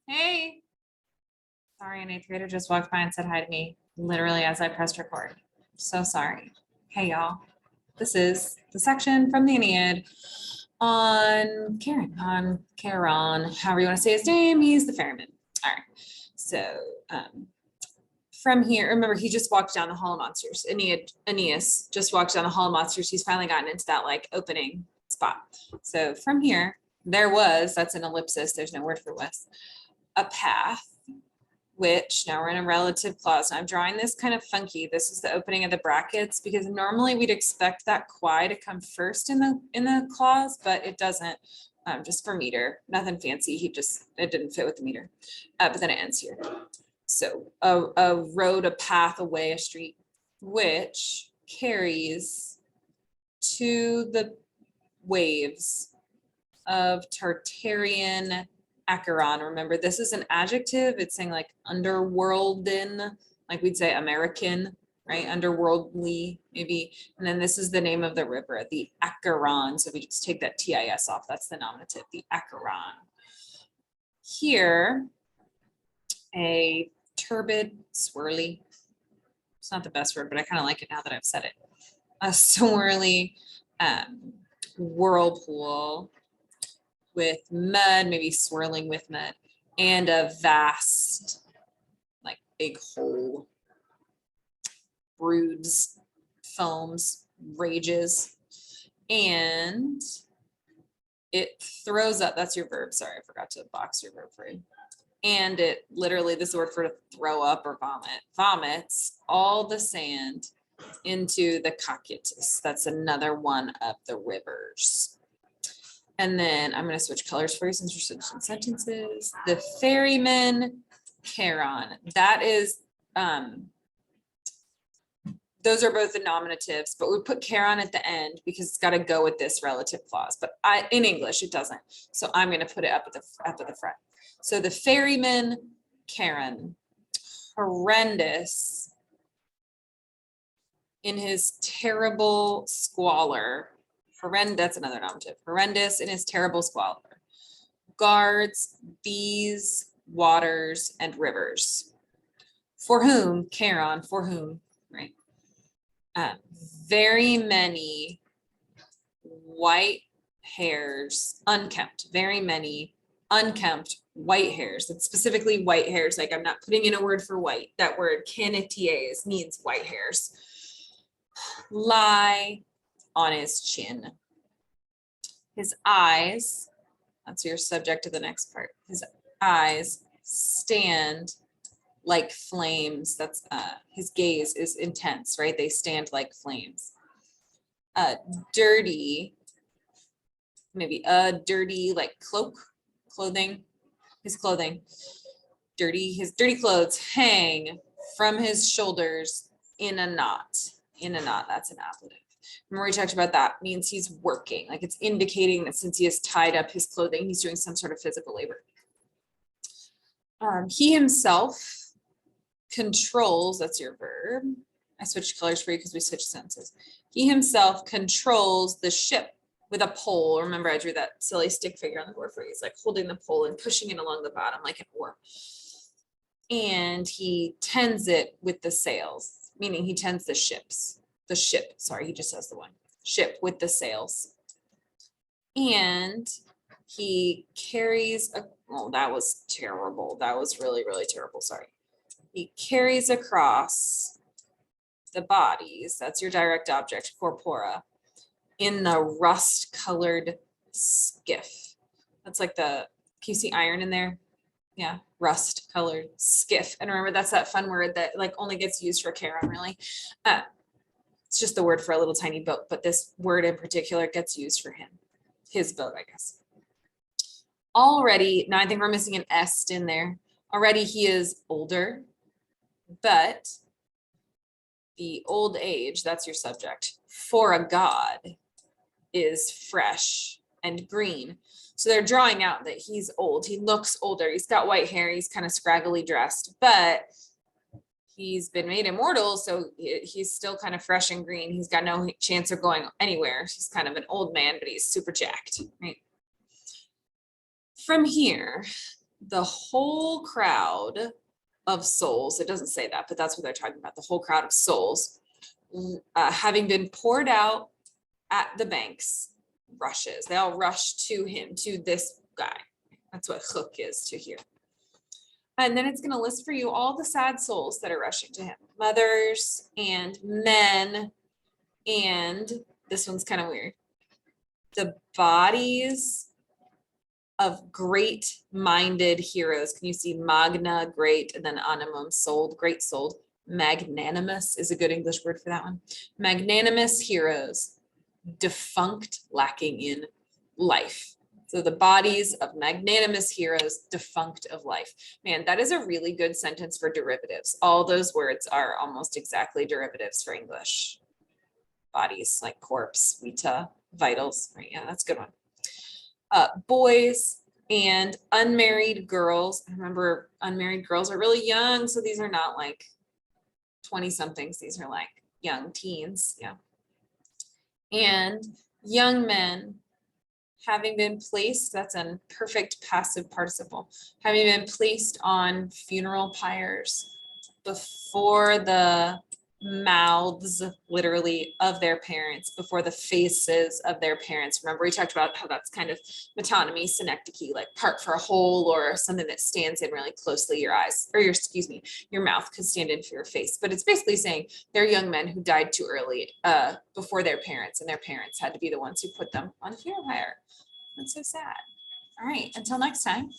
Hey, sorry, an eighth grader just walked by and said hi to me, literally as I pressed record. So sorry. Hey, y'all. This is the section from the Aeneid on Charon, however you want to say his name. He's the ferryman. All right. So from here, remember, he just walked down the Hall of Monsters. Aeneas just walked down the Hall of Monsters. He's finally gotten into that like opening spot. So from here, that's an ellipsis. There's no word for was, a path, which now we're in a relative clause. And I'm drawing this kind of funky. This is the opening of the brackets because normally we'd expect that quai to come first in the clause, but it doesn't. Just for meter, nothing fancy. It didn't fit with the meter, but then it ends here. So a road, a path, a way, a street, which carries to the waves of Tartarian Acheron. Remember, this is an adjective. It's saying like underworlden, like we'd say American, right? Underworldly, maybe. And then this is the name of the river, the Acheron. So we just take that TIS off. That's the nominative, the Acheron. Here, a turbid, swirly. It's not the best word, but I kind of like it now that I've said it. A swirly whirlpool with mud, maybe swirling with mud, and a vast, like big hole, broods, foams, rages, and it throws up. That's your verb. Sorry, I forgot to box your verb for you. And it literally, this is the word for throw up or vomit, vomits all the sand into the Cocytus. That's another one of the rivers. And then I'm going to switch colors for you since we're switching sentences. The ferryman, Charon. That is, those are both the nominatives, but we put Charon at the end because it's got to go with this relative clause. But in English, it doesn't. So I'm going to put it up at the front. So the ferryman, Charon, horrendous in his terrible squalor. That's another nominative. Horrendous in his terrible squalor. Guards these waters and rivers. For whom, Charon, for whom, right? Very many white hairs, unkempt, very many unkempt white hairs. It's specifically white hairs. Like I'm not putting in a word for white. That word canities means white hairs. Lie on his chin. His eyes, that's your subject to the next part. His eyes stand like flames. That's his gaze is intense, right? They stand like flames. Dirty, maybe a dirty like clothing, his clothing. His dirty clothes hang from his shoulders in a knot. In a knot, that's an ablative. Remember we talked about that means he's working, like it's indicating that since he has tied up his clothing, he's doing some sort of physical labor. He himself controls, that's your verb. I switched colors for you because we switched sentences. He himself controls the ship with a pole. Remember I drew that silly stick figure on the board for you. He's like holding the pole and pushing it along the bottom like an oar. And he tends it with the sails, meaning he tends the ship, sorry, he just says the one, ship with the sails. And he carries that was terrible. That was really, really terrible, sorry. He carries across the bodies, that's your direct object, corpora, in the rust-colored skiff. That's like can you see iron in there? Yeah, rust-colored skiff. And remember, that's that fun word that like only gets used for Charon, really. It's just the word for a little tiny boat, but this word in particular gets used for him. His boat, I guess. Already, now I think we're missing an est in there. Already he is older, but the old age, that's your subject, for a god is fresh and green. So they're drawing out that he's old. He looks older. He's got white hair. He's kind of scraggly dressed, but he's been made immortal. So he's still kind of fresh and green. He's got no chance of going anywhere. He's kind of an old man, but he's super jacked, right? From here, the whole crowd of souls, it doesn't say that, but that's what they're talking about, the whole crowd of souls, having been poured out at the banks, rushes. They all rush to him, to this guy. That's what hook is, to here. And then it's going to list for you all the sad souls that are rushing to him, mothers and men. And this one's kind of weird. The bodies of great-minded heroes. Can you see magna, great, and then animum, souled, great souled. Magnanimous is a good English word for that one. Magnanimous heroes, defunct, lacking in life. So the bodies of magnanimous heroes, defunct of life. Man, that is a really good sentence for derivatives. All those words are almost exactly derivatives for English. Bodies, like corpse, vita, vitals, right? Yeah, that's a good one. Boys and unmarried girls. I remember unmarried girls are really young, so these are not like 20 somethings. These are like young teens. Yeah. And young men having been placed, that's a perfect passive participle, having been placed on funeral pyres before the mouths, literally, of their parents, before the faces of their parents. Remember, we talked about how that's kind of metonymy, synecdoche, like part for a whole or something that stands in really closely. Your eyes, or your mouth could stand in for your face. But it's basically saying they're young men who died too early before their parents, and their parents had to be the ones who put them on a funeral pyre. That's so sad. All right, until next time.